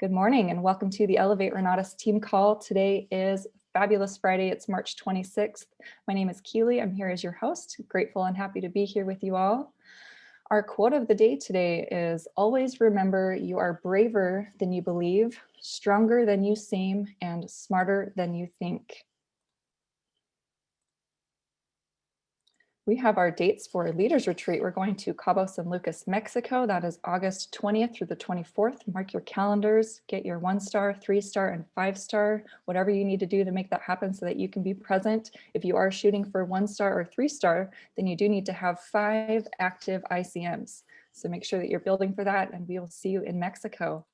Good morning and welcome to the Elevate Renatus team call. Today is Fabulous Friday. It's March 26th. My name is Keely. I'm here as your host. Grateful and happy to be here with you all. Our quote of the day today is always remember you are braver than you believe, stronger than you seem, and smarter than you think. We have our dates for a leaders retreat. We're going to Cabo San Lucas, Mexico. That is August 20th through the 24th. Mark your calendars, get your 1-star, 3-star, and 5-star, whatever you need to do to make that happen so that you can be present. If you are shooting for 1-star or 3-star, then you do need to have 5 active ICMs. So make sure that you're building for that, and we will see you in Mexico.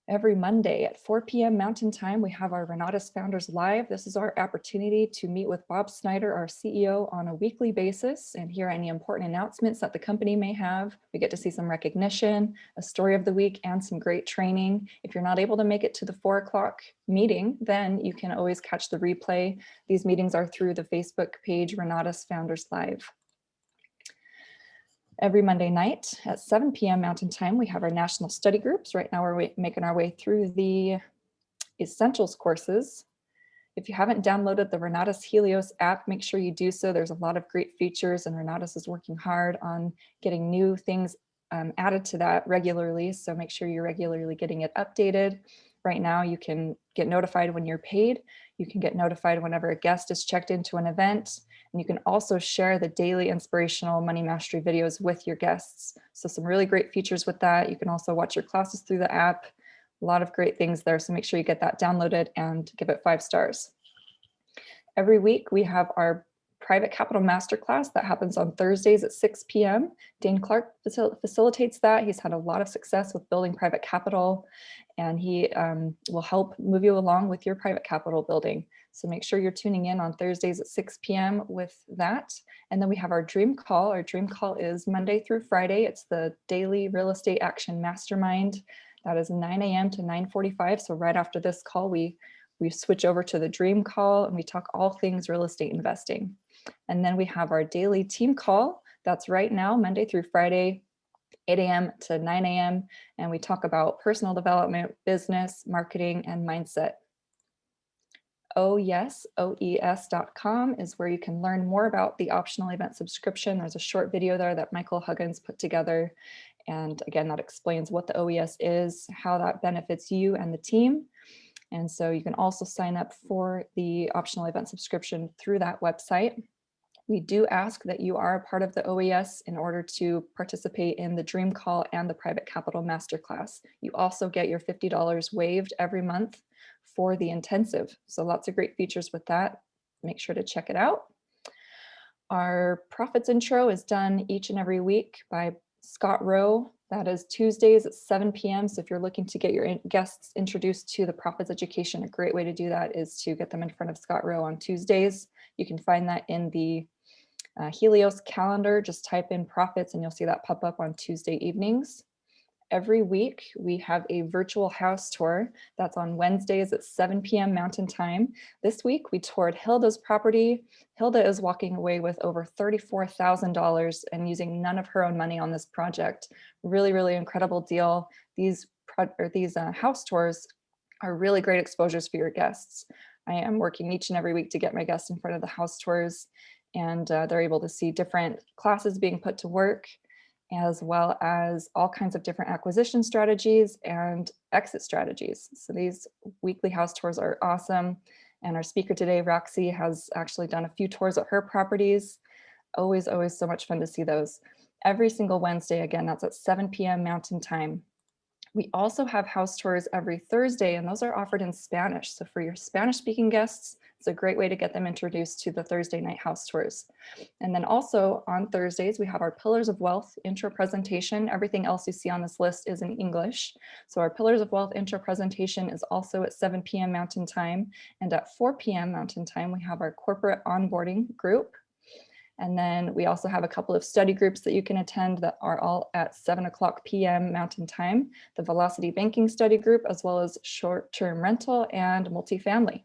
Every Monday at 4 p.m. Mountain Time, we have our Renatus Founders Live. This is our opportunity to meet with Bob Snyder, our CEO, on a weekly basis and hear any important announcements that the company may have. We get to see some recognition, a story of the week, and some great training. If you're not able to make it to the 4 o'clock meeting, then you can always catch the replay. These meetings are through the Facebook page Renatus Founders Live. Every Monday night at 7 p.m. Mountain Time, we have our national study groups. Right now, we're making our way through the essentials courses. If you haven't downloaded the Renatus Helios app, make sure you do so. There's a lot of great features, and Renatus is working hard on getting new things added to that regularly. So make sure you're regularly getting it updated. Right now, you can get notified when you're paid. You can get notified whenever a guest is checked into an event. And you can also share the daily inspirational money mastery videos with your guests. So some really great features with that. You can also watch your classes through the app. A lot of great things there. So make sure you get that downloaded and give it 5 stars. Every week we have our private capital masterclass that happens on Thursdays at 6 p.m. Dane Clark facilitates that. He's had a lot of success with building private capital, and he will help move you along with your private capital building. So make sure you're tuning in on Thursdays at 6 p.m. with that. And then we have our dream call. Our dream call is Monday through Friday. It's the daily real estate action mastermind. That is 9 a.m. to 9:45. So right after this call, we switch over to the dream call and we talk all things real estate investing. And then we have our daily team call. That's right now, Monday through Friday, 8 a.m. to 9 a.m. And we talk about personal development, business, marketing, and mindset. OES.com is where you can learn more about the optional event subscription. There's a short video there that Michael Huggins put together. And again, that explains what the OES is, how that benefits you and the team. And so you can also sign up for the optional event subscription through that website. We do ask that you are a part of the OES in order to participate in the Dream Call and the Private Capital Masterclass. You also get your $50 waived every month for the intensive. So lots of great features with that. Make sure to check it out. Our profits intro is done each and every week by Scott Rowe. That is Tuesdays at 7 p.m. So if you're looking to get your guests introduced to the profits education, a great way to do that is to get them in front of Scott Rowe on Tuesdays. You can find that in the Helios calendar. Just type in profits and you'll see that pop up on Tuesday evenings. Every week we have a virtual house tour that's on Wednesdays at 7 p.m. Mountain Time. This week we toured Hilda's property. Hilda is walking away with over $34,000 and using none of her own money on this project. Really, really incredible deal. These house tours are really great exposures for your guests. I am working each and every week to get my guests in front of the house tours, and they're able to see different classes being put to work, as well as all kinds of different acquisition strategies and exit strategies. So these weekly house tours are awesome. And our speaker today, Roxy, has actually done a few tours at her properties. Always, always so much fun to see those. Every single Wednesday, again, that's at 7 p.m. Mountain Time. We also have house tours every Thursday, and those are offered in Spanish. So for your Spanish-speaking guests, it's a great way to get them introduced to the Thursday night house tours. And then also on Thursdays, we have our Pillars of Wealth intro presentation. Everything else you see on this list is in English. So our Pillars of Wealth intro presentation is also at 7 p.m. Mountain Time. And at 4 p.m. Mountain Time, we have our corporate onboarding group. And then we also have a couple of study groups that you can attend that are all at 7 o'clock p.m. Mountain Time, the Velocity Banking Study Group, as well as short-term rental and multifamily.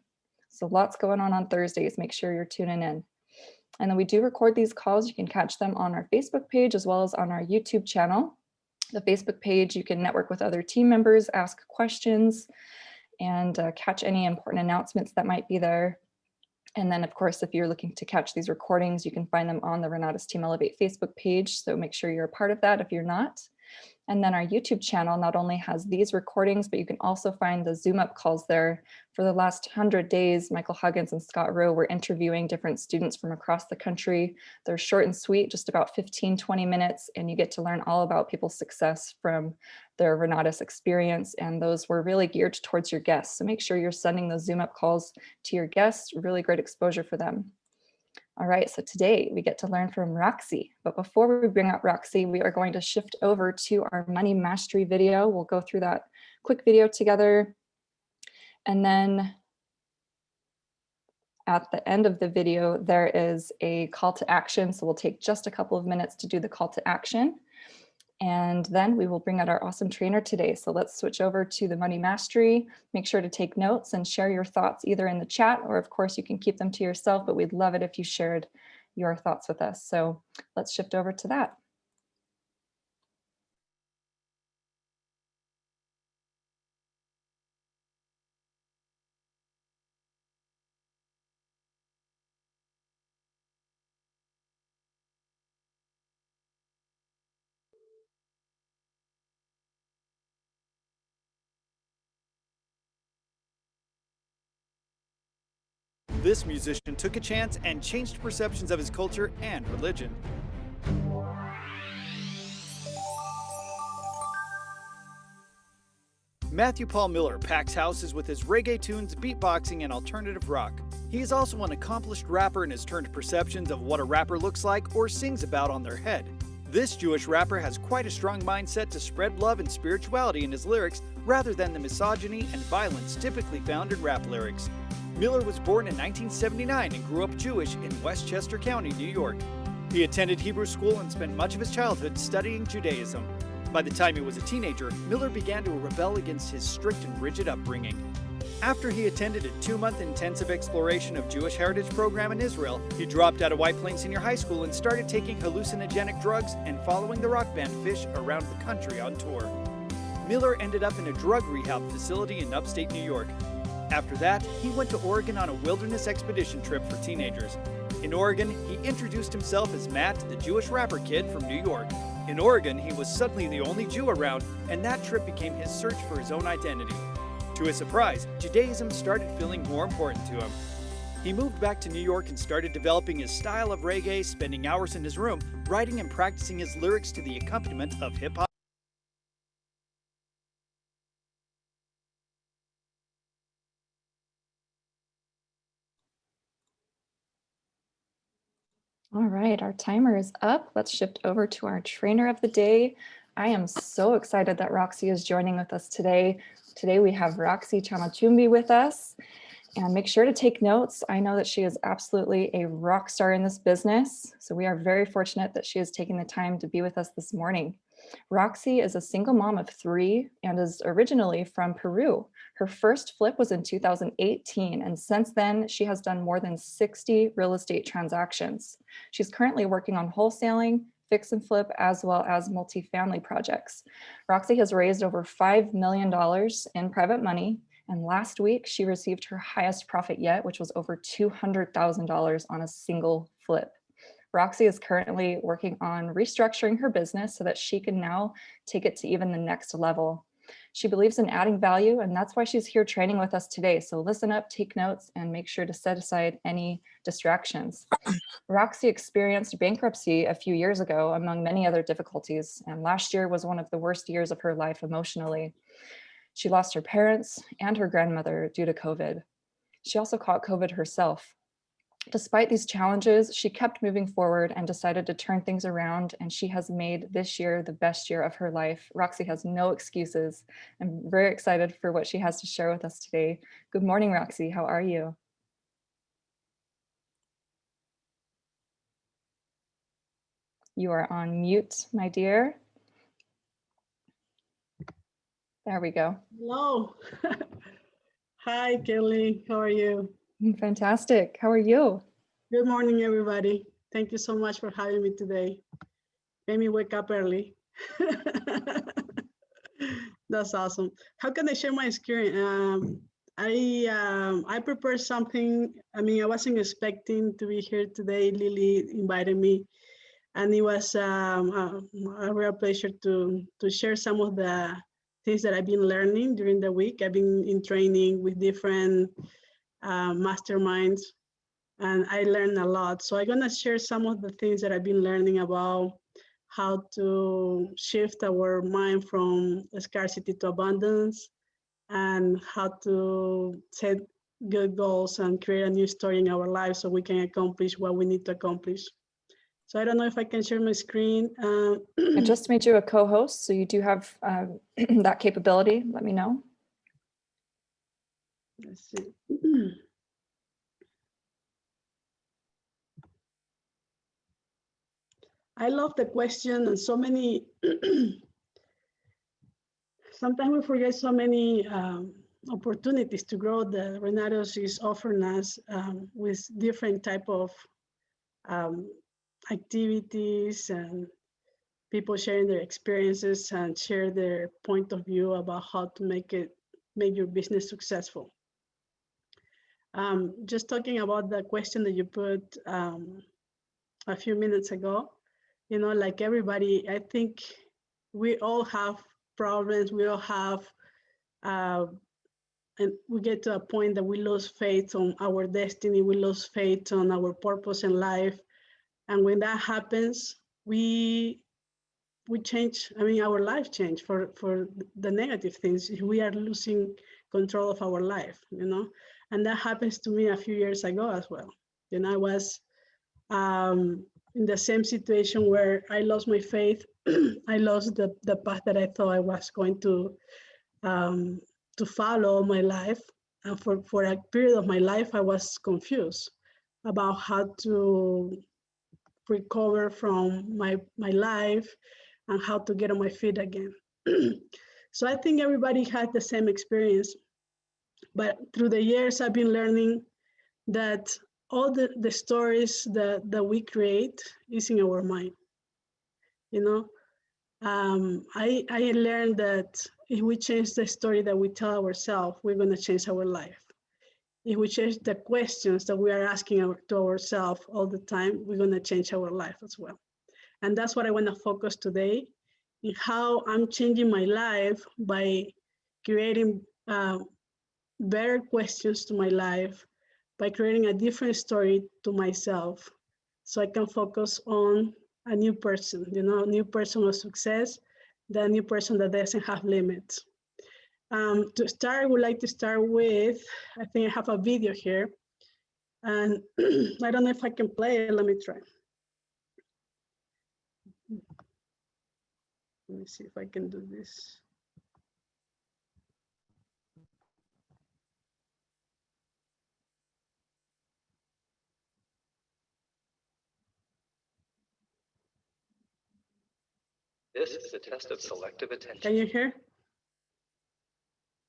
So lots going on Thursdays. Make sure you're tuning in. And then we do record these calls. You can catch them on our Facebook page as well as on our YouTube channel. The Facebook page, you can network with other team members, ask questions, and catch any important announcements that might be there. And then, of course, if you're looking to catch these recordings, you can find them on the Renatus Team Elevate Facebook page. So make sure you're a part of that if you're not. And then our YouTube channel not only has these recordings, but you can also find the Zoom up calls there. For the last 100 days, Michael Huggins and Scott Rowe were interviewing different students from across the country. They're short and sweet, just about 15, 20 minutes, and you get to learn all about people's success from their Renatus experience. And those were really geared towards your guests. So make sure you're sending those Zoom up calls to your guests, really great exposure for them. All right, so today we get to learn from Roxy. But before we bring up Roxy, we are going to shift over to our money mastery video. We'll go through that quick video together. And then at the end of the video, there is a call to action. So we'll take just a couple of minutes to do the call to action. And then we will bring out our awesome trainer today. So let's switch over to the money mastery. Make sure to take notes and share your thoughts either in the chat, or of course you can keep them to yourself, but we'd love it if you shared your thoughts with us. So let's shift over to that. This musician took a chance and changed perceptions of his culture and religion. Matthew Paul Miller packs houses with his reggae tunes, beatboxing, and alternative rock. He is also an accomplished rapper and has turned perceptions of what a rapper looks like or sings about on their head. This Jewish rapper has quite a strong mindset to spread love and spirituality in his lyrics rather than the misogyny and violence typically found in rap lyrics. Miller was born in 1979 and grew up Jewish in Westchester County, New York. He attended Hebrew school and spent much of his childhood studying Judaism. By the time he was a teenager, Miller began to rebel against his strict and rigid upbringing. After he attended a 2-month intensive exploration of Jewish heritage program in Israel, he dropped out of White Plains Senior High School and started taking hallucinogenic drugs and following the rock band Fish around the country on tour. Miller ended up in a drug rehab facility in upstate New York. After that, he went to Oregon on a wilderness expedition trip for teenagers. In Oregon, he introduced himself as Matt, the Jewish rapper kid from New York. In Oregon, he was suddenly the only Jew around, and that trip became his search for his own identity. To his surprise, Judaism started feeling more important to him. He moved back to New York and started developing his style of reggae, spending hours in his room, writing and practicing his lyrics to the accompaniment of hip-hop. All right, our timer is up. Let's shift over to our trainer of the day. I am so excited that Roxy is joining with us today. Today we have Roxy Chamochumbi with us. And make sure to take notes. I know that she is absolutely a rock star in this business. So we are very fortunate that she is taking the time to be with us this morning. Roxy is a single mom of 3 and is originally from Peru. Her first flip was in 2018, and since then, she has done more than 60 real estate transactions. She's currently working on wholesaling, fix and flip, as well as multifamily projects. Roxy has raised over $5 million in private money, and last week she received her highest profit yet, which was over $200,000 on a single flip. Roxy is currently working on restructuring her business so that she can now take it to even the next level. She believes in adding value, and that's why she's here training with us today. So listen up, take notes, and make sure to set aside any distractions. Roxy experienced bankruptcy a few years ago, among many other difficulties, and last year was one of the worst years of her life emotionally. She lost her parents and her grandmother due to COVID. She also caught COVID herself. Despite these challenges, she kept moving forward and decided to turn things around, and she has made this year the best year of her life. Roxy has no excuses. I'm very excited for what she has to share with us today. Good morning, Roxy. How are you? You are on mute, my dear. There we go. Hello. Hi, Kelly. How are you? Fantastic. How are you? Good morning, everybody. Thank you so much for having me today. Made me wake up early. That's awesome. How can I share my screen? I prepared something. I mean, I wasn't expecting to be here today. Lily invited me, and it was a real pleasure to share some of the things that I've been learning during the week. I've been in training with different masterminds, and I learned a lot. So I'm gonna share some of the things that I've been learning about how to shift our mind from scarcity to abundance, and how to set good goals and create a new story in our lives so we can accomplish what we need to accomplish. So I don't know if I can share my screen. I just made you a co-host, so you do have that capability. Let me know. Let's see. I love the question, and so many, sometimes we forget so many opportunities to grow that Renatos is offering us with different type of activities and people sharing their experiences and share their point of view about how to make your business successful. Just talking about the question that you put a few minutes ago, you know, like everybody, I think we all have problems. We all have, and we get to a point that we lose faith on our destiny. We lose faith on our purpose in life. And when that happens, we change. I mean, our life change for the negative things. We are losing control of our life, you know, and that happens to me a few years ago as well. You know, I was in the same situation where I lost my faith. I lost the path that I thought I was going to follow all my life. And for a period of my life, I was confused about how to recover from my life and how to get on my feet again. So I think everybody had the same experience. But through the years, I've been learning that all the stories that we create is in our mind. You know, I learned that if we change the story that we tell ourselves, we're going to change our life. If we change the questions that we are asking to ourselves all the time, we're going to change our life as well. And that's what I want to focus today, in how I'm changing my life by creating better questions to my life, by creating a different story to myself, so I can focus on a new person, you know, a new person of success, the new person that doesn't have limits. To start, I would like to start with, I think I have a video here, and I don't know if I can play it. Let me try. Let me see if I can do this. This is a test of selective attention. Can you hear?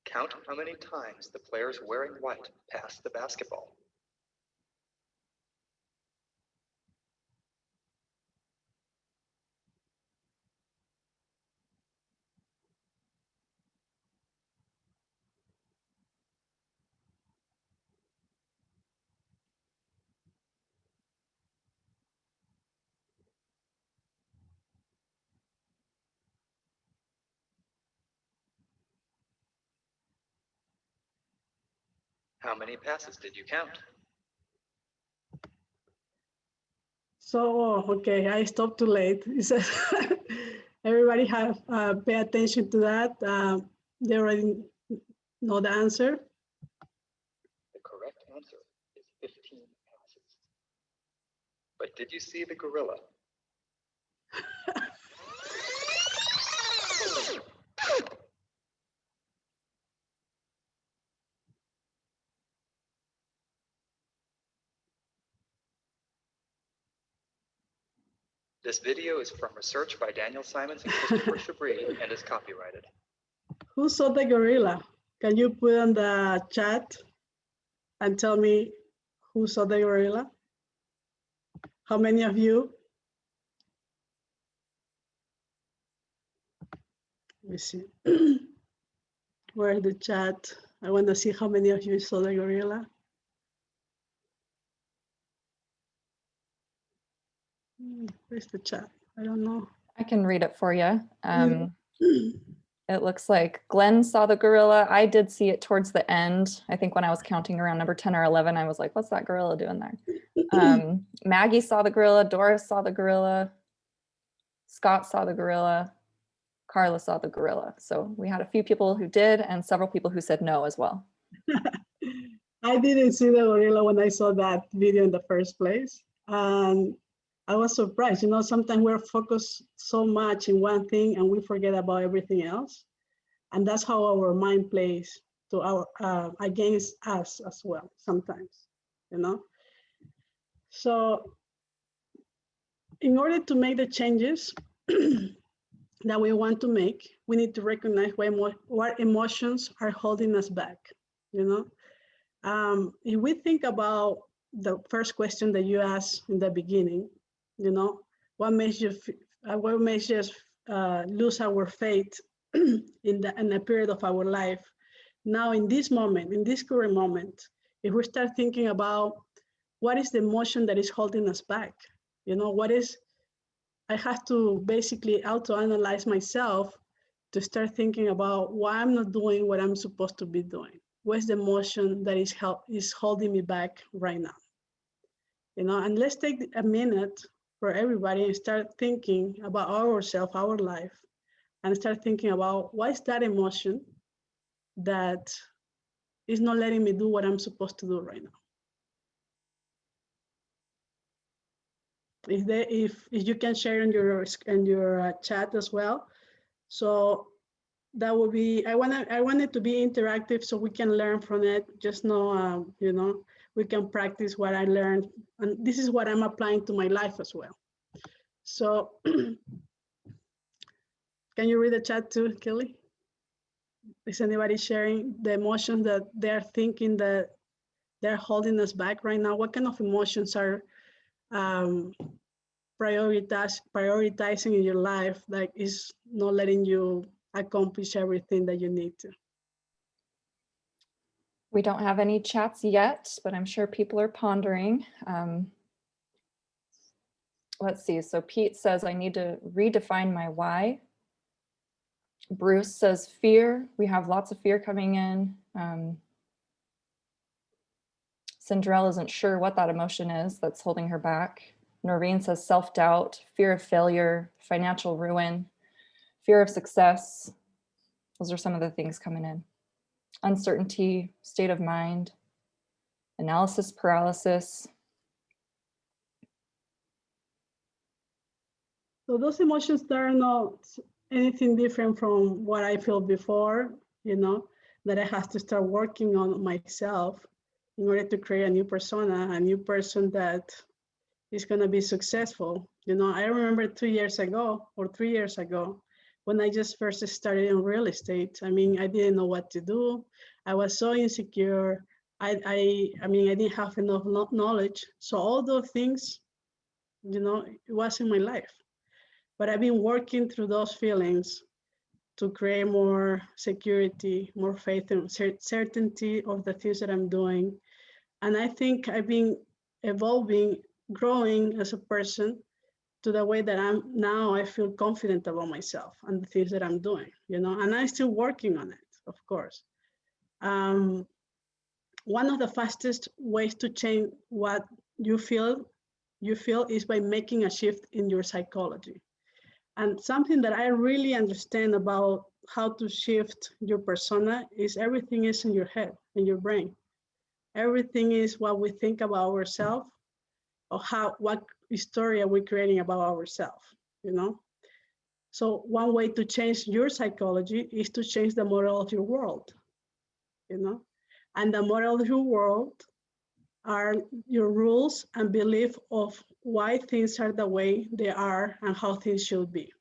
Count how many times the players wearing white pass the basketball. How many passes did you count? So, okay, I stopped too late. It says everybody have pay attention to that. They already know the answer. The correct answer is 15 passes. But did you see the gorilla? This video is from research by Daniel Simons and Christopher Chabris and is copyrighted. Who saw the gorilla? Can you put on the chat and tell me who saw the gorilla? How many of you? me see. Where's the chat? I want to see how many of you saw the gorilla. Where's the chat? I don't know. I can read it for you. It looks like Glenn saw the gorilla. I did see it towards the end. I think when I was counting around number 10 or 11, I was like, what's that gorilla doing there? Maggie saw the gorilla. Doris saw the gorilla. Scott saw the gorilla. Carla saw the gorilla. So we had a few people who did and several people who said no as well. I didn't see the gorilla when I saw that video in the first place. I was surprised. You know, sometimes we're focused so much in one thing and we forget about everything else. And that's how our mind plays to our against us as well sometimes, you know. So in order to make the changes that we want to make, we need to recognize what emotions are holding us back, you know. If we think about the first question that you asked in the beginning, you know, what makes us lose our faith in a period of our life? Now, in this moment, in this current moment, if we start thinking about what is the emotion that is holding us back, you know, I have to basically auto-analyze myself to start thinking about why I'm not doing what I'm supposed to be doing. What's the emotion that is holding me back right now? You know, and let's take a minute for everybody and start thinking about ourselves, our life, and start thinking about what is that emotion that is not letting me do what I'm supposed to do right now. If you can share in your chat as well. So that would be, I want it to be interactive so we can learn from it. Just know, you know, we can practice what I learned. And this is what I'm applying to my life as well. So can you read the chat too, Kelly? Is anybody sharing the emotions that they're thinking that they're holding us back right now? What kind of emotions are prioritizing in your life that is not letting you accomplish everything that you need to? We don't have any chats yet, but I'm sure people are pondering. Let's see. So Pete says, I need to redefine my why. Bruce says fear. We have lots of fear coming in. Cinderella isn't sure what that emotion is that's holding her back. Noreen says self-doubt, fear of failure, financial ruin, fear of success. Those are some of the things coming in. Uncertainty, state of mind, analysis paralysis. So those emotions, they're not anything different from what I felt before, you know, that I have to start working on myself in order to create a new persona, a new person that is going to be successful. You know, I remember 2 years ago or 3 years ago, when I just first started in real estate. I mean, I didn't know what to do. I was so insecure. I mean, I didn't have enough knowledge. So all those things, you know, it was in my life. But I've been working through those feelings to create more security, more faith and certainty of the things that I'm doing. And I think I've been evolving, growing as a person to the way that I feel confident about myself and the things that I'm doing, you know, and I'm still working on it, of course. One of the fastest ways to change what you feel is by making a shift in your psychology. And something that I really understand about how to shift your persona is everything is in your head, in your brain. Everything is what we think about ourselves, or what story are we creating about ourselves, you know? So one way to change your psychology is to change the model of your world, you know? And the model of your world are your rules and belief of why things are the way they are and how things should be.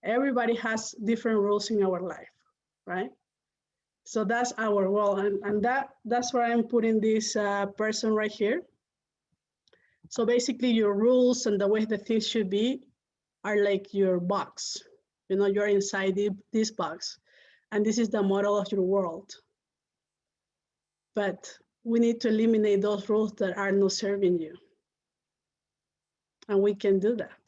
Everybody has different rules in our life, right? So that's our world, and that's where I'm putting this person right here. So basically your rules and the way that things should be are like your box, You know, you're inside this box, and this is the model of your world. But we need to eliminate those rules that are not serving you. And we can do that.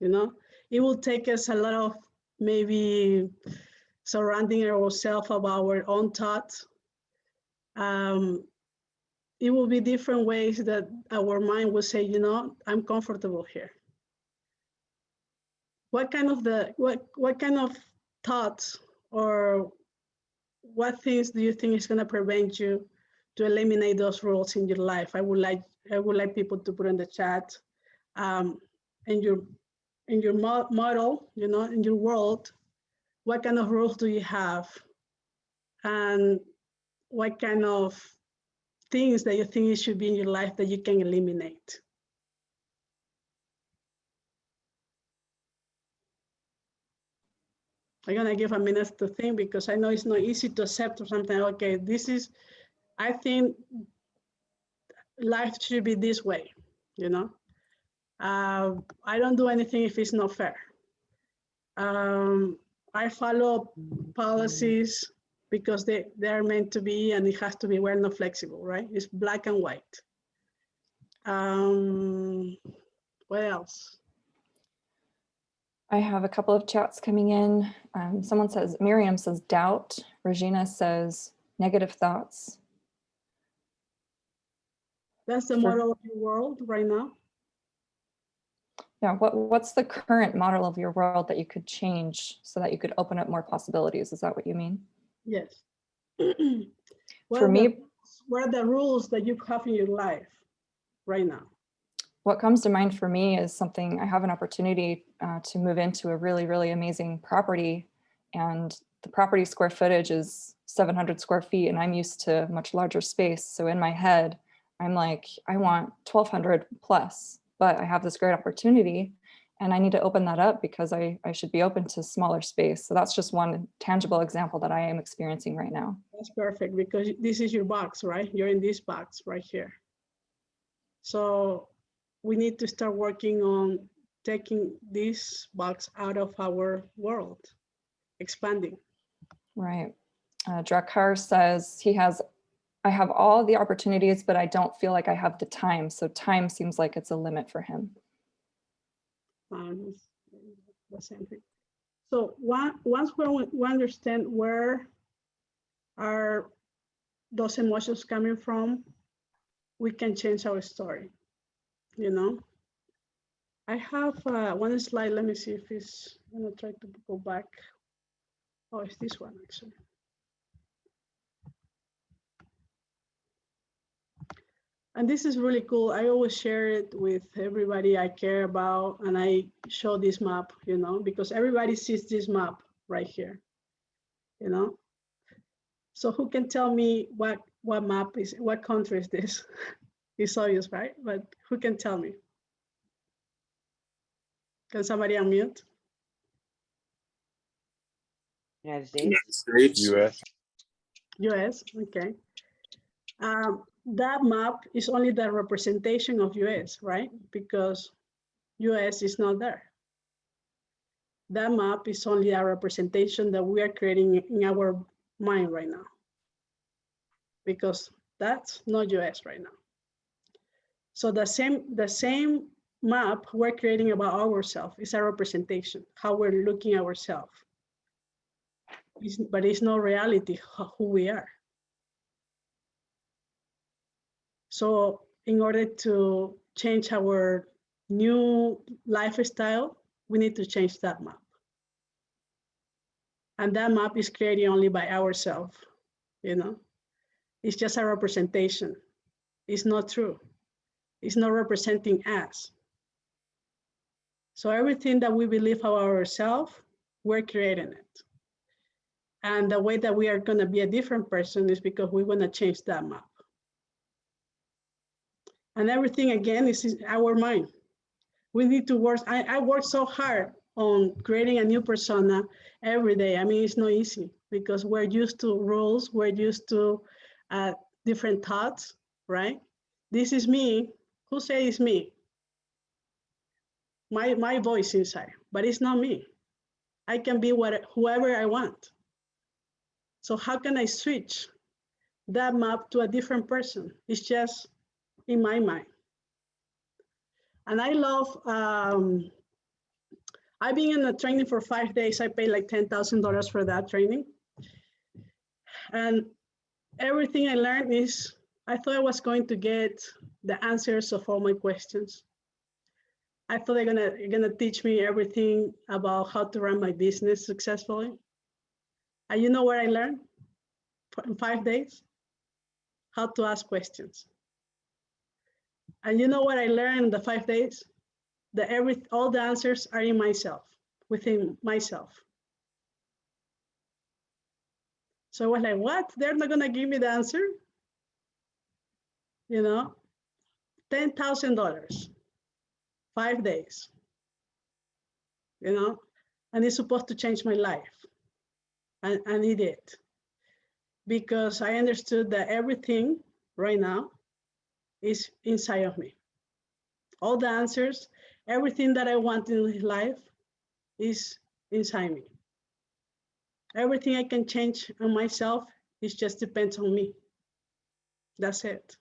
You know, it will take us a lot of maybe surrounding ourselves about our own thoughts. It will be different ways that our mind will say, you know, I'm comfortable here. What kind of thoughts or what things do you think is going to prevent you to eliminate those rules in your life? I would like people to put in the chat. In your model, you know, in your world, what kind of rules do you have, and what kind of things that you think it should be in your life that you can eliminate? I'm gonna give a minute to think, because I know it's not easy to accept or something. Okay, this is, I think life should be this way, you know. I don't do anything if it's not fair. I follow policies because they're meant to be, and it has to be, we're not flexible, right? It's black and white. What else? I have a couple of chats coming in. Someone says, Miriam says doubt. Regina says negative thoughts. That's the model of your world right now? Yeah, what's the current model of your world that you could change so that you could open up more possibilities? Is that what you mean? Yes. For me, what are the rules that you have in your life right now? What comes to mind for me is something, I have an opportunity to move into a really, really amazing property, and the property square footage is 700 square feet, and I'm used to much larger space. So in my head, I'm like, I want 1,200 plus, but I have this great opportunity and I need to open that up because I should be open to smaller space. So that's just one tangible example that I am experiencing right now. That's perfect, because this is your box, right? You're in this box right here. So we need to start working on taking this box out of our world, expanding. Right. Drakkar says I have all the opportunities, but I don't feel like I have the time. So time seems like it's a limit for him. The same thing. So once we understand where are those emotions coming from, we can change our story, you know? I have one slide. Let me see if it's, I'm gonna try to go back. Oh, it's this one actually. And this is really cool. I always share it with everybody I care about, and I show this map, you know, because everybody sees this map right here, you know. So who can tell me what map is, what country is this? It's obvious, right? But who can tell me? Can somebody unmute? United States. US. US, okay. That map is only the representation of US, right? Because US is not there. That map is only a representation that we are creating in our mind right now, because that's not US right now. So the same map we're creating about ourselves is a representation, how we're looking at ourselves. But it's not reality who we are. So in order to change our new lifestyle, we need to change that map. And that map is created only by ourselves, you know? It's just a representation. It's not true. It's not representing us. So everything that we believe about ourselves, we're creating it. And the way that we are gonna be a different person is because we're gonna change that map. And everything, again, is in our mind. We need to work. I work so hard on creating a new persona every day. I mean, it's not easy because we're used to rules. We're used to different thoughts, right? This is me. Who says it's me? My voice inside, but it's not me. I can be whoever I want. So how can I switch that map to a different person? It's just in my mind. And I love, I've been in a training for 5 days. I paid like $10,000 for that training. And everything I learned is, I thought I was going to get the answers of all my questions. I thought they're gonna teach me everything about how to run my business successfully. And you know what I learned in 5 days? How to ask questions. And you know what I learned in the 5 days? That all the answers are in myself, within myself. So I was like, what? They're not gonna give me the answer? You know, $10,000, 5 days, you know, and it's supposed to change my life. And it did. Because I understood that everything right now is inside of me. All the answers, everything that I want in life is inside me. Everything I can change on myself, it just depends on me. That's it.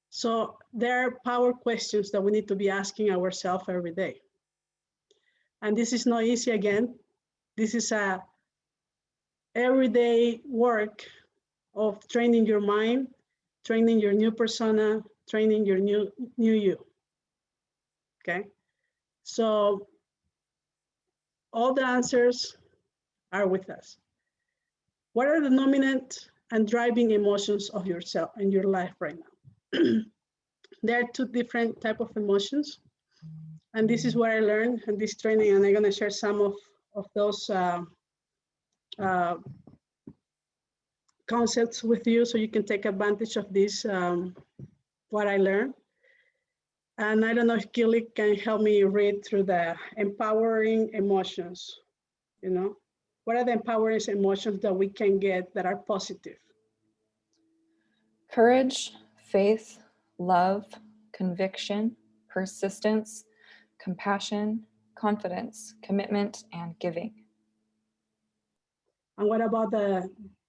So there are power questions that we need to be asking ourselves every day. And this is not easy again. This is a everyday work of training your mind, training your new persona, training your new you. Okay? So all the answers are with us. What are the dominant and driving emotions of yourself in your life right now? There are two different types of emotions. And this is what I learned in this training, and I'm gonna share some of those concepts with you so you can take advantage of this, what I learned. And I don't know if Gilly can help me read through the empowering emotions, you know? What are the empowering emotions that we can get that are positive? Courage, faith, love, conviction, persistence, compassion, confidence, commitment, and giving. And what about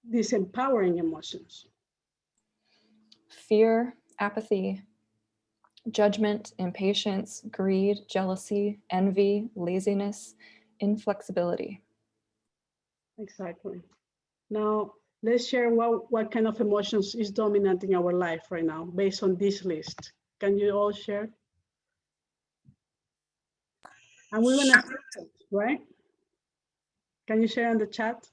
these empowering emotions? Fear, apathy, judgment, impatience, greed, jealousy, envy, laziness, inflexibility. Exactly. Now, let's share what kind of emotions is dominant in our life right now based on this list. Can you all share? And we're gonna share it, right? Can you share on the chat?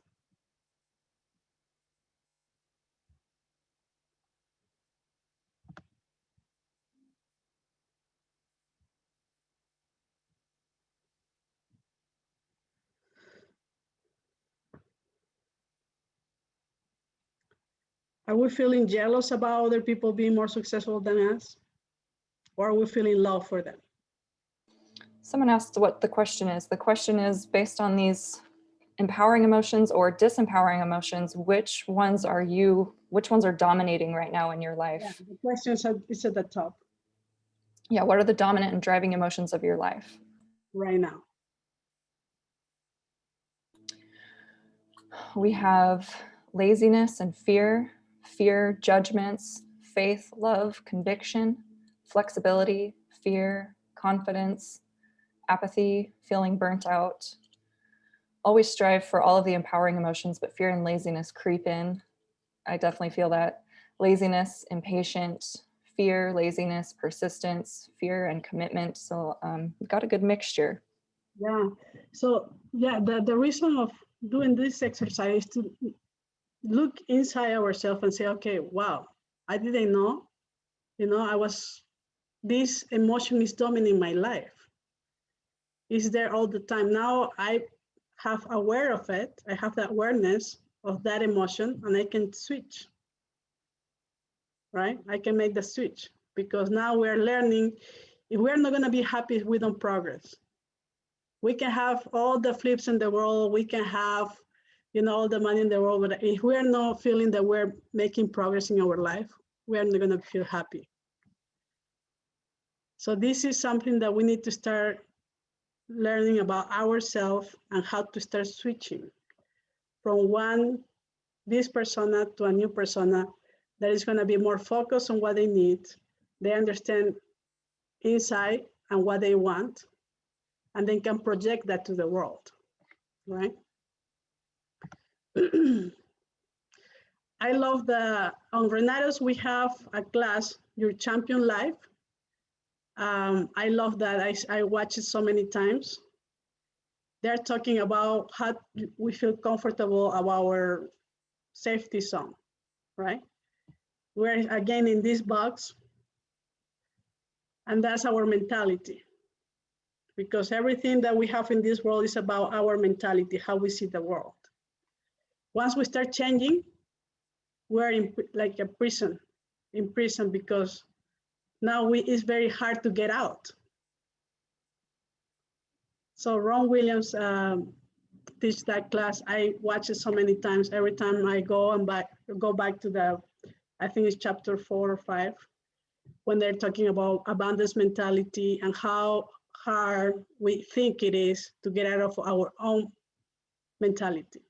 Are we feeling jealous about other people being more successful than us? Or are we feeling love for them? Someone asked what the question is. The question is, based on these empowering emotions or disempowering emotions, which ones are dominating right now in your life? Yeah, the question is at the top. Yeah, what are the dominant and driving emotions of your life? Right now. We have laziness and fear, judgments, faith, love, conviction, flexibility, fear, confidence, apathy, feeling burnt out. Always strive for all of the empowering emotions, but fear and laziness creep in. I definitely feel that. Laziness, impatient, fear, laziness, persistence, fear, and commitment. So we've got a good mixture. Yeah. So yeah, the reason of doing this exercise is to look inside ourselves and say, okay, wow, I didn't know, this emotion is dominating my life. It's there all the time. Now I have aware of it. I have the awareness of that emotion and I can switch, right? I can make the switch because now we're learning. If we're not gonna be happy if we don't progress. We can have all the flips in the world. We can have, all the money in the world. But if we're not feeling that we're making progress in our life, we're not gonna feel happy. So this is something that we need to start learning about ourselves and how to start switching from this persona to a new persona that is going to be more focused on what they need. They understand inside and what they want, and then can project that to the world, right? I love on Renato's, we have a class, Your Champion Life. I love that. I watch it so many times. They're talking about how we feel comfortable about our safety zone, right? We're again in this box, and that's our mentality. Because everything that we have in this world is about our mentality, how we see the world. Once we start changing, we're in like a prison, in prison, because now it's very hard to get out. So Ron Williams teach that class. I watch it so many times. Every time I go back to I think it's chapter 4 or 5, when they're talking about abundance mentality and how hard we think it is to get out of our own mentality,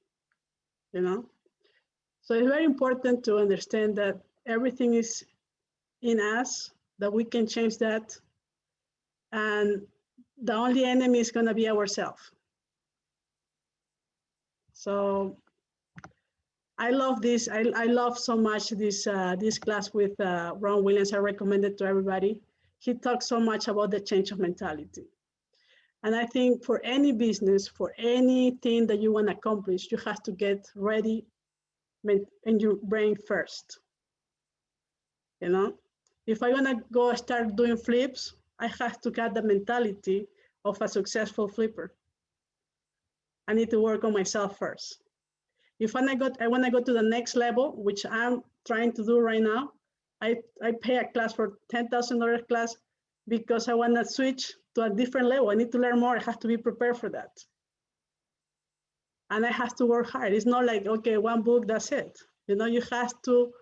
you know? So it's very important to understand that everything is in us, that we can change that. And the only enemy is gonna be ourselves. So I love this. I love so much this class with Ron Williams. I recommend it to everybody. He talks so much about the change of mentality. And I think for any business, for anything that you want to accomplish, you have to get ready in your brain first. You know, if I want to go start doing flips, I have to get the mentality of a successful flipper. I need to work on myself first. If I want to go to the next level, which I'm trying to do right now, I pay a class for $10,000 class because I want to switch to a different level. I need to learn more. I have to be prepared for that. And I have to work hard. It's not like, okay, one book, that's it. You know, you have to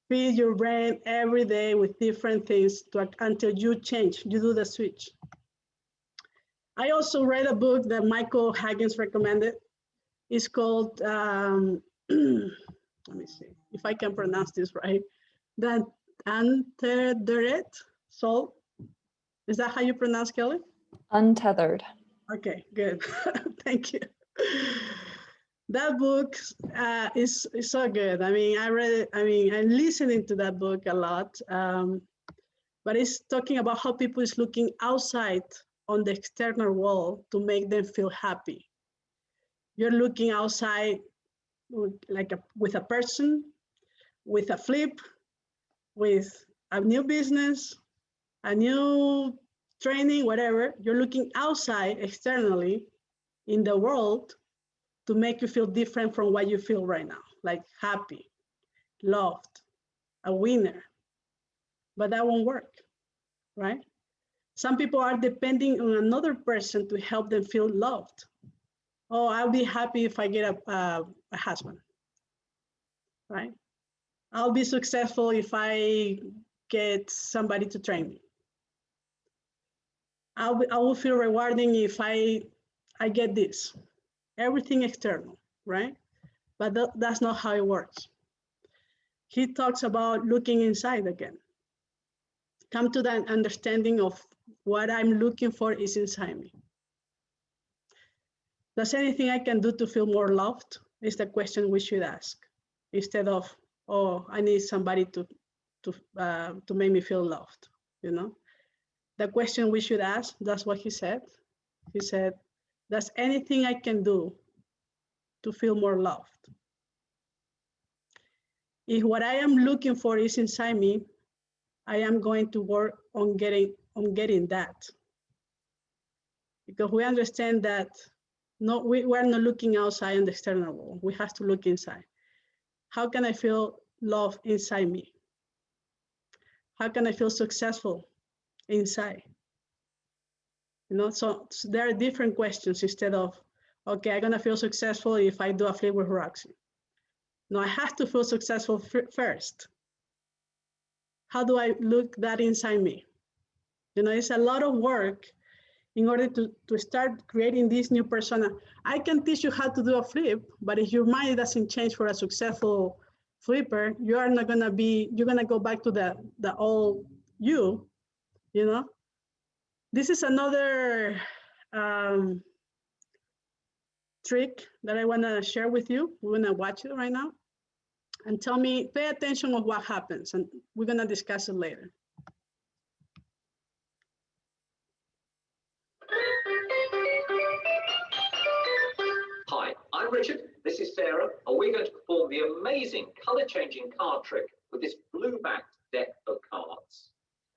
feed your brain every day with different things until you change, you do the switch. I also read a book that Michael Higgins recommended. It's called, let me see if I can pronounce this right. The Untethered Soul. Is that how you pronounce, Kelly? Untethered. Okay, good. Thank you. That book is so good. I mean, I read it. I mean, I'm listening to that book a lot. But it's talking about how people is looking outside on the external world to make them feel happy. You're looking outside with a person, with a flip, with a new business, a new training, whatever. You're looking outside externally in the world to make you feel different from what you feel right now, like happy, loved, a winner. But that won't work, right? Some people are depending on another person to help them feel loved. Oh, I'll be happy if I get a husband, right? I'll be successful if I get somebody to train me. I will feel rewarding if I get this. Everything external, right? But that's not how it works. He talks about looking inside again. Come to that understanding of what I'm looking for is inside me. Does anything I can do to feel more loved? Is the question we should ask, instead of, oh, I need somebody to make me feel loved, you know? The question we should ask, that's what he said. He said, does anything I can do to feel more loved? If what I am looking for is inside me, I am going to work on getting that. Because we understand that we're not looking outside in the external world. We have to look inside. How can I feel love inside me? How can I feel successful inside? You know, so there are different questions instead of, okay, I'm gonna feel successful if I do a flip with Roxy. No, I have to feel successful first. How do I look that inside me? You know, it's a lot of work in order to start creating this new persona. I can teach you how to do a flip, but if your mind doesn't change for a successful flipper, you are not gonna be, you're gonna go back to the old you, you know? This is another trick that I wanna share with you. We're gonna watch it right now and tell me, pay attention of what happens, and we're gonna discuss it later. Hi, I'm Richard, this is Sarah, and we're going to perform the amazing colour-changing card trick with this blue-backed deck of cards.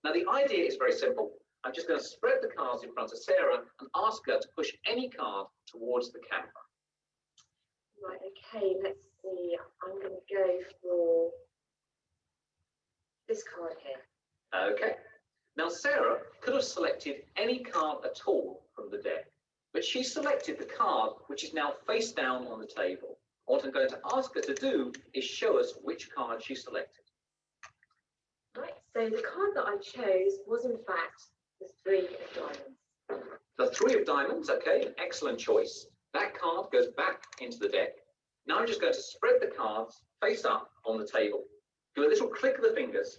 Now, the idea is very simple. I'm just going to spread the cards in front of Sarah and ask her to push any card towards the camera. Right, okay, let's see. I'm going to go for this card here. Okay. Now, Sarah could have selected any card at all from the deck, but she selected the card which is now face down on the table. What I'm going to ask her to do is show us which card she selected. Right, so the card that I chose was in fact the 3 of diamonds. The 3 of diamonds, okay, excellent choice. That card goes back into the deck. Now I'm just going to spread the cards face up on the table. Do a little click of the fingers,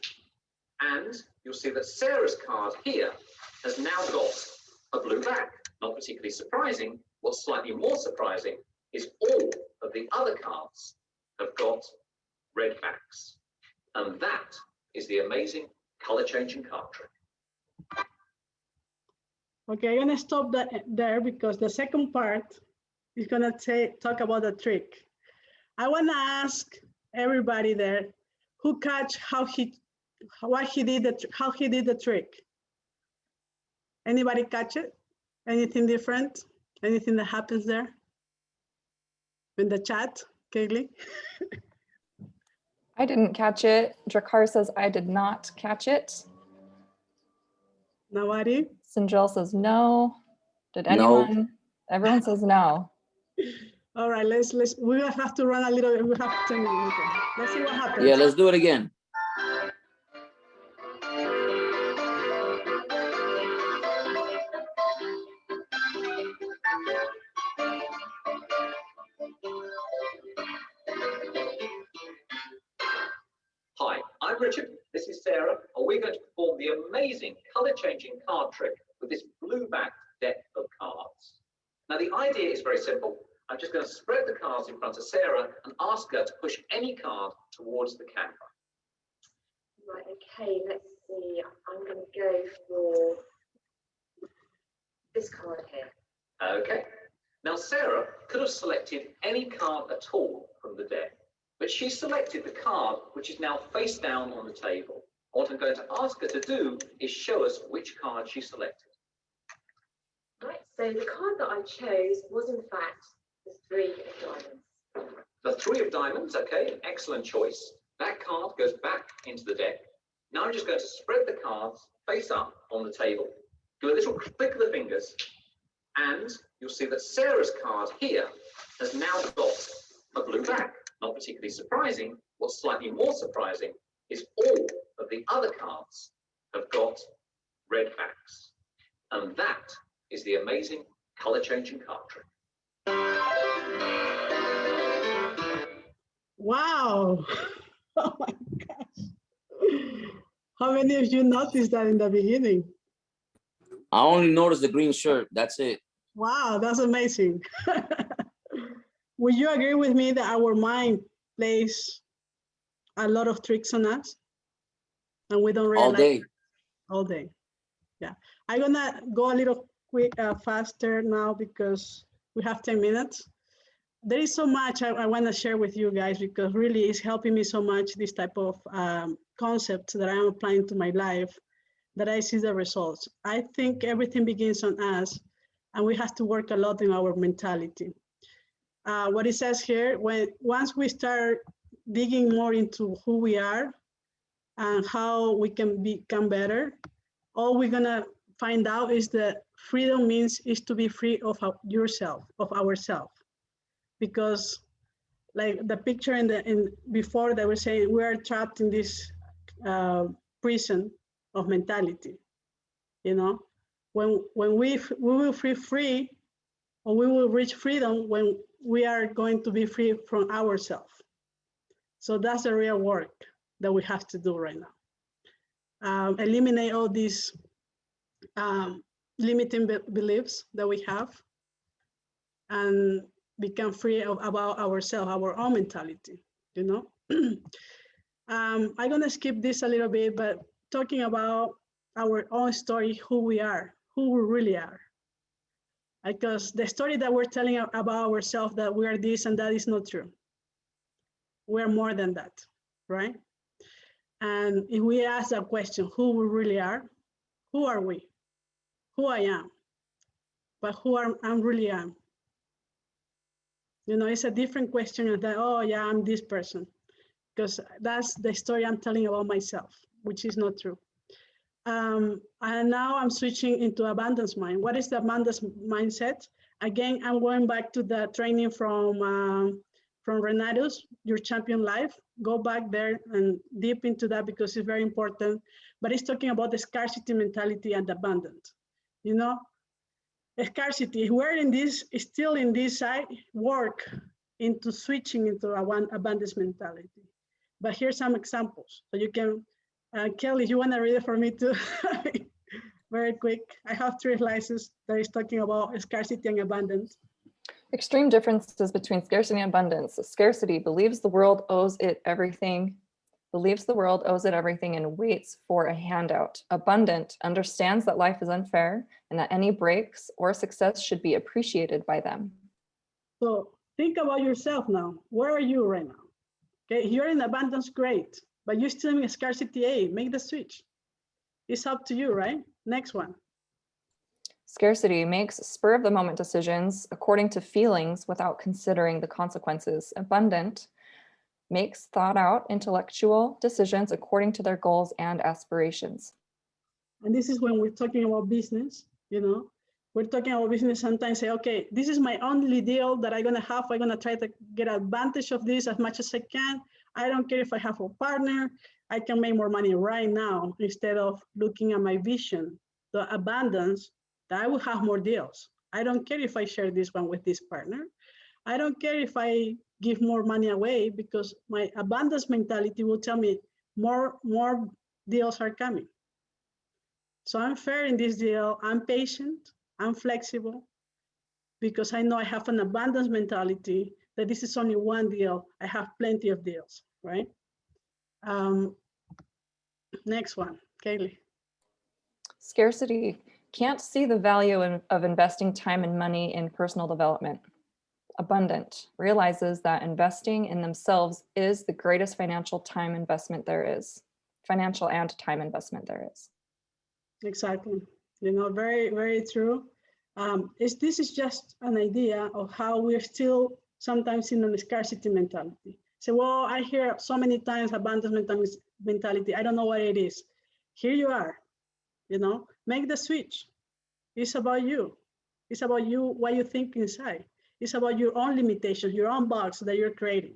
and you'll see that Sarah's card here has now got a blue back. Not particularly surprising. What's slightly more surprising is all of the other cards have got red backs. And that is the amazing color-changing card trick. Okay, I'm gonna stop that there because the second part is gonna talk about the trick. I wanna ask everybody there who catch how he did the trick. Anybody catch it? Anything different? Anything that happens there? In the chat, Kaylee? I didn't catch it. Drakar says I did not catch it. Nobody? Sinjel says no. Did No. anyone? Everyone says no. All right, we will have to run a little bit. We have 10 minutes. Okay. Let's see what happens. Yeah, let's do it again. Hi, I'm Richard, this is Sarah, and we're going to perform the amazing color-changing card trick with this blue-backed deck of cards. Now, the idea is very simple. I'm just going to spread the cards in front of Sarah and ask her to push any card towards the camera. Right, okay, let's see. I'm going to go for this card here. Okay. Now, Sarah could have selected any card at all from the deck, but she selected the card which is now face down on the table. What I'm going to ask her to do is show us which card she selected. Right, so the card that I chose was in fact the 3 of diamonds. The 3 of diamonds, okay, excellent choice. That card goes back into the deck. Now I'm just going to spread the cards face up on the table. Do a little click of the fingers, and you'll see that Sarah's card here has now got a blue back. Not particularly surprising. What's slightly more surprising is all of the other cards have got red backs. And that is the amazing color-changing card trick. Wow. Oh my gosh. How many of you noticed that in the beginning? I only noticed the green shirt. That's it. Wow, that's amazing. Would you agree with me that our mind plays a lot of tricks on us and we don't realize All day. all day? Yeah, I'm gonna go a little quick, faster now because we have 10 minutes. There is so much I want to share with you guys because really it's helping me so much, this type of concepts that I'm applying to my life, that I see the results. I think everything begins on us and we have to work a lot in our mentality. What it says here, once we start digging more into who we are and how we can become better, all we're gonna find out is that freedom is to be free of yourself, of ourselves. Because like the picture before that was saying, we are trapped in this prison of mentality, you know? When we will feel free, or we will reach freedom when we are going to be free from ourselves. So that's the real work that we have to do right now. Eliminate all these limiting beliefs that we have, and become free about ourselves, our own mentality, you know? I'm gonna skip this a little bit, but talking about our own story, who we are, who we really are. Because the story that we're telling about ourselves, that we are this and that, is not true. We're more than that, right? And if we ask that question, who we really are, who are we? Who I am, but who I really am. You know, it's a different question than, oh yeah, I'm this person, because that's the story I'm telling about myself, which is not true. And now I'm switching into abundance mind. What is the abundance mindset? Again, I'm going back to the training from Renatus, Your Champion Life. Go back there and deep into that, because it's very important. But it's talking about the scarcity mentality and abundance. You know, scarcity, we're in this, still in this side, work into switching into abundance mentality. But here's some examples. So you can, Kelly, you want to read it for me too? Very quick. I have 3 slices that is talking about scarcity and abundance. Extreme differences between scarcity and abundance. Scarcity believes the world owes it everything, and waits for a handout. Abundant understands that life is unfair and that any breaks or success should be appreciated by them. So think about yourself now. Where are you right now? Okay, you're in abundance, great, but you're still in scarcity A. Make the switch. It's up to you, right? Next one. Scarcity makes spur of the moment decisions according to feelings without considering the consequences. Abundant makes thought out intellectual decisions according to their goals and aspirations. And this is when we're talking about business, you know, we're talking about business, sometimes say, okay, this is my only deal that I'm gonna have. I'm gonna try to get advantage of this as much as I can. I don't care if I have a partner, I can make more money right now, instead of looking at my vision, the abundance, that I will have more deals. I don't care if I share this one with this partner. I don't care if I give more money away, because my abundance mentality will tell me more deals are coming. So I'm fair in this deal. I'm patient. I'm flexible, because I know I have an abundance mentality, that this is only one deal. I have plenty of deals, right? Next one, Kaylee. Scarcity can't see the value of investing time and money in personal development. Abundant realizes that investing in themselves is the greatest financial time investment there is. Financial and time investment there is. Exactly. You know, very, very true. This is just an idea of how we're still sometimes in a scarcity mentality. So, well, I hear so many times abundance mentality. I don't know what it is. Here you are, you know, make the switch. It's about you. It's about you, what you think inside. It's about your own limitations, your own box that you're creating.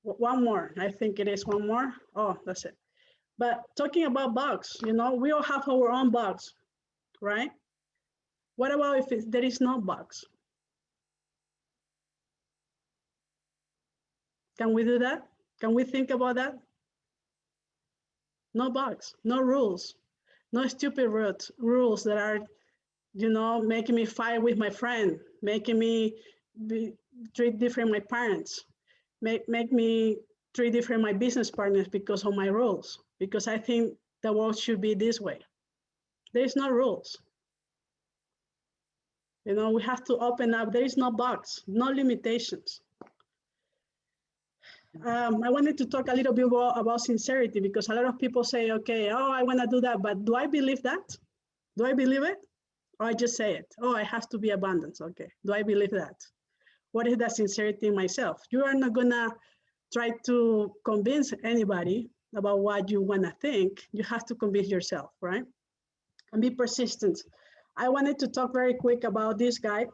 One more, I think it is one more. Oh, that's it. But talking about box, you know, we all have our own box, right? What about if there is no box? Can we do that? Can we think about that? No box, no rules, no stupid rules that are, you know, making me fight with my friend, making me treat different my parents, make me treat different my business partners because of my rules, because I think the world should be this way. There's no rules. You know, we have to open up. There is no box, no limitations. I wanted to talk a little bit more about sincerity, because a lot of people say, okay, oh, I want to do that, but do I believe that? Do I believe it? Or I just say it? Oh, I have to be abundant. Okay, do I believe that? What is that sincerity in myself? You are not gonna try to convince anybody about what you wanna think. You have to convince yourself, right? And be persistent. I wanted to talk very quick about this guy,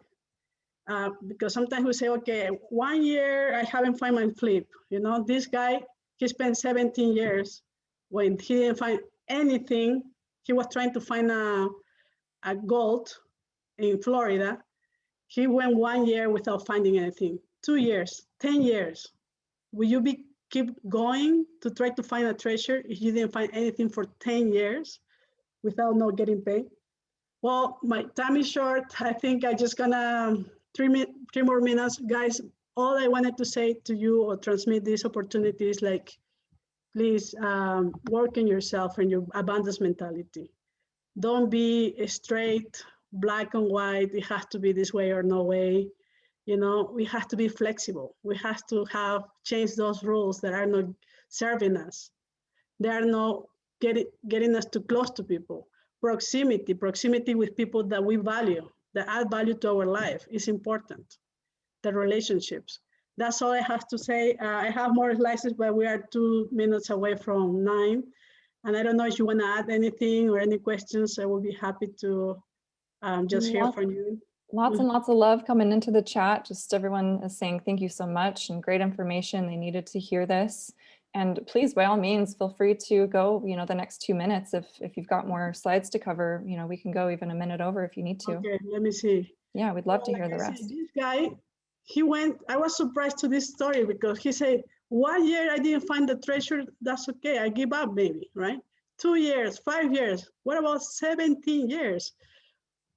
because sometimes we say, okay, 1 year I haven't found my flip. You know, this guy, he spent 17 years when he didn't find anything. He was trying to find gold in Florida. He went 1 year without finding anything, 2 years, 10 years. Will you keep going to try to find a treasure if you didn't find anything for 10 years without not getting paid? Well, my time is short. I think I just gonna 3 more minutes. Guys, all I wanted to say to you or transmit this opportunity is like, please work on yourself and your abundance mentality. Don't be straight, black and white. It has to be this way or no way. You know, we have to be flexible. We have to change those rules that are not serving us. They are not getting us too close to people. Proximity with people that we value, that add value to our life is important. The relationships. That's all I have to say. I have more slides, but we are 2 minutes away from 9. And I don't know if you want to add anything or any questions. I will be happy to just hear from you. Lots and lots of love coming into the chat. Just everyone is saying thank you so much and great information. They needed to hear this. And please, by all means, feel free to go, you know, the next 2 minutes. If you've got more slides to cover, you know, we can go even a minute over if you need to. Okay, let me see. Yeah, we'd love to hear the rest. This guy, he went, I was surprised to this story because he said, 1 year I didn't find the treasure, that's okay, I give up maybe, right? 2 years, 5 years, what about 17 years?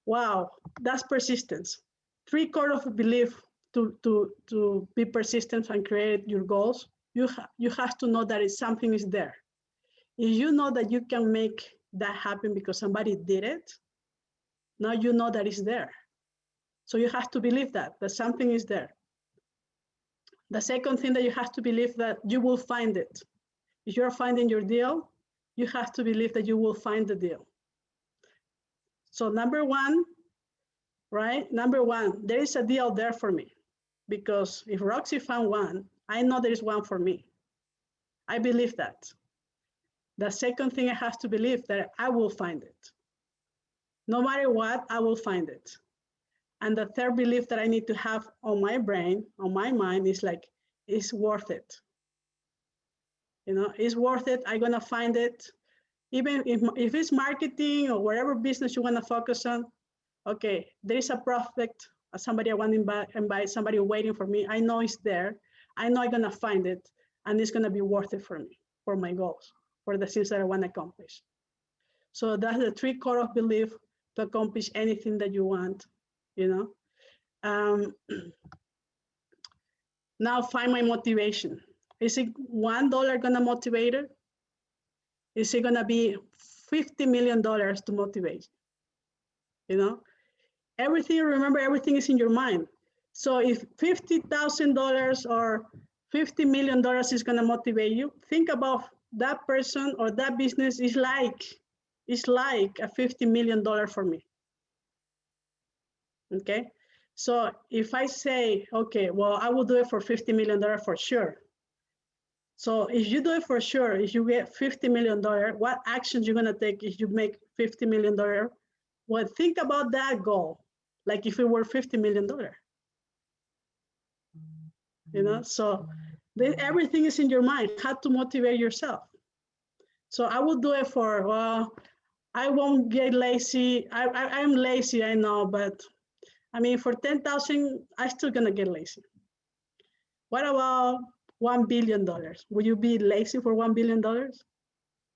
Wow, that's persistence. 3/4 of belief to be persistent and create your goals. You have to know that something is there. If you know that you can make that happen because somebody did it, now you know that it's there. So you have to believe that something is there. The second thing that you have to believe that you will find it. If you're finding your deal, you have to believe that you will find the deal. So number one, right? Number one, there is a deal there for me because if Roxy found one, I know there is one for me. I believe that. The second thing I have to believe that I will find it. No matter what, I will find it. And the third belief that I need to have on my brain, on my mind is like, it's worth it. You know, it's worth it. I'm gonna find it. Even if it's marketing or whatever business you wanna focus on, okay, there is a prospect, somebody I want to invite, somebody waiting for me. I know it's there. I know I'm gonna find it and it's gonna be worth it for me, for my goals, for the things that I wanna accomplish. So that's the 3/4 of belief to accomplish anything that you want, you know. Now find my motivation. Is it $1 gonna motivate it? Is it gonna be $50 million to motivate? You know, everything, remember, everything is in your mind. So if $50,000 or $50 million is gonna motivate you, think about that person or that business is like a $50 million for me. Okay, so if I say, okay, well, I will do it for $50 million for sure. So if you do it for sure, if you get $50 million, what actions you're gonna take if you make $50 million? Well, think about that goal, like if it were $50 million. You know, so everything is in your mind, how to motivate yourself. So I will do it for, well, I won't get lazy. I'm lazy, I know, but I mean, for 10,000, I'm still gonna get lazy. What about $1 billion? Will you be lazy for $1 billion?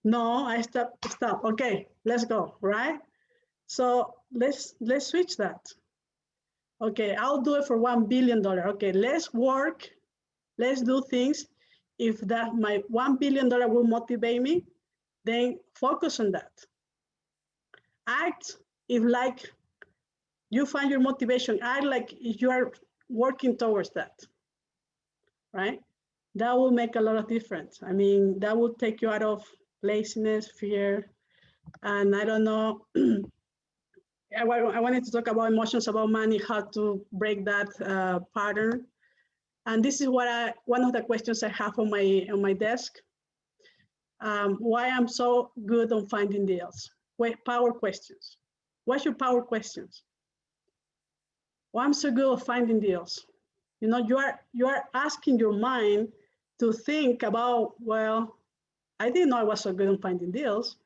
No, I stop. Okay, let's go, right? So let's switch that. Okay, I'll do it for $1 billion. Okay, let's work, let's do things. If that my $1 billion will motivate me, then focus on that. Act if like you find your motivation, act like you are working towards that, right? That will make a lot of difference. I mean, that will take you out of laziness, fear, and I don't know, I wanted to talk about emotions, about money, how to break that pattern. And this is what one of the questions I have on my desk. Why I'm so good on finding deals? Power questions. What's your power questions? Why I'm so good at finding deals? You know, you are asking your mind to think about, well, I didn't know I was so good at finding deals,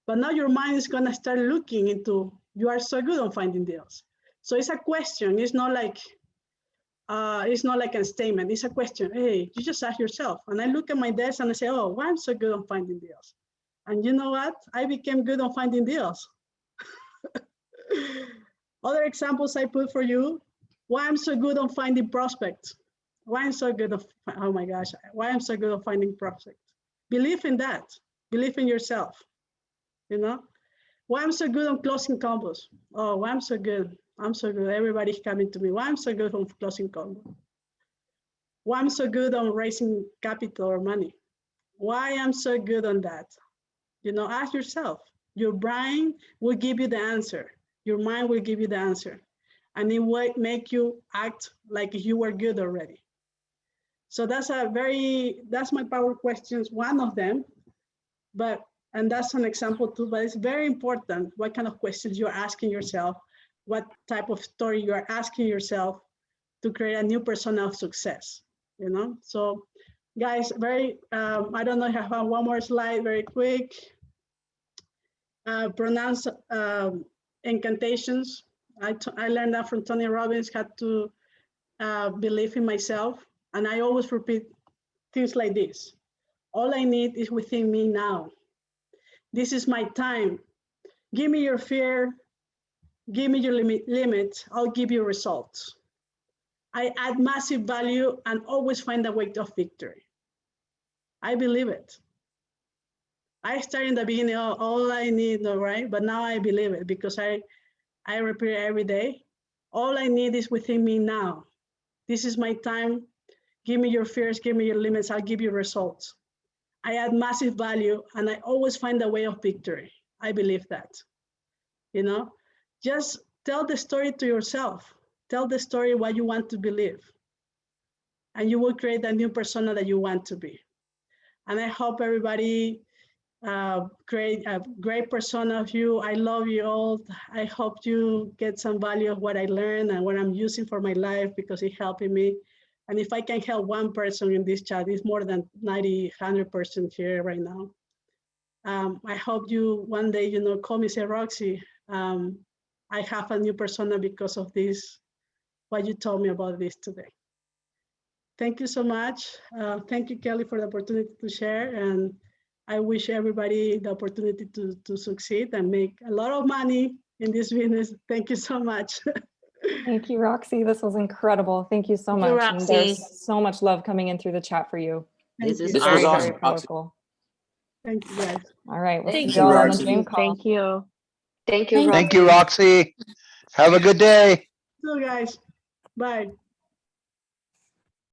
but now your mind is gonna start looking into You are so good on finding deals. So it's a question. It's not like a statement. It's a question. Hey, you just ask yourself. And I look at my desk and I say, oh, why I'm so good on finding deals? And you know what? I became good on finding deals. Other examples I put for you. Why I'm so good on finding prospects. Why I'm so good of, oh my gosh, why I'm so good at finding prospects. Believe in that. Believe in yourself, you know? Why I'm so good on closing combos. Oh, why I'm so good. I'm so good. Everybody's coming to me. Why I'm so good on closing combos. Why I'm so good on raising capital or money. Why I'm so good on that. You know, ask yourself. Your brain will give you the answer. Your mind will give you the answer. And it will make you act like you were good already. So that's my power questions, one of them, and that's an example too, but it's very important what kind of questions you're asking yourself, what type of story you are asking yourself to create a new persona of success, you know? So guys, I don't know if I have one more slide very quick. Pronounce incantations. I learned that from Tony Robbins, had to believe in myself. And I always repeat things like this. All I need is within me now. This is my time. Give me your fear. Give me your limits. I'll give you results. I add massive value and always find a way of victory. I believe it. I started in the beginning, all I need, right? But now I believe it because I repeat it every day. All I need is within me now. This is my time. Give me your fears, give me your limits, I'll give you results. I add massive value and I always find a way of victory. I believe that, you know? Just tell the story to yourself. Tell the story what you want to believe. And you will create a new persona that you want to be. And I hope everybody create a great persona of you. I love you all. I hope you get some value of what I learned and what I'm using for my life because it's helping me. And if I can help one person in this chat, it's more than 90, 100% here right now. I hope you one day, you know, call me, say, Roxy, I have a new persona because of this, what you told me about this today. Thank you so much. Thank you, Kelly, for the opportunity to share. And I wish everybody the opportunity to succeed and make a lot of money in this business. Thank you so much. Thank you, Roxy. This was incredible. Thank you so Thank you, much. And Roxy. there's so much love coming in through the chat for you. Thank you. This Very, was very awesome, Roxy. powerful. Thank you, guys. All right. We'll see Thank you you, all on the Roxy. dream call. Thank you. Thank you, Thank Roxy. Thank you, Roxy. Have a good day. So guys, bye.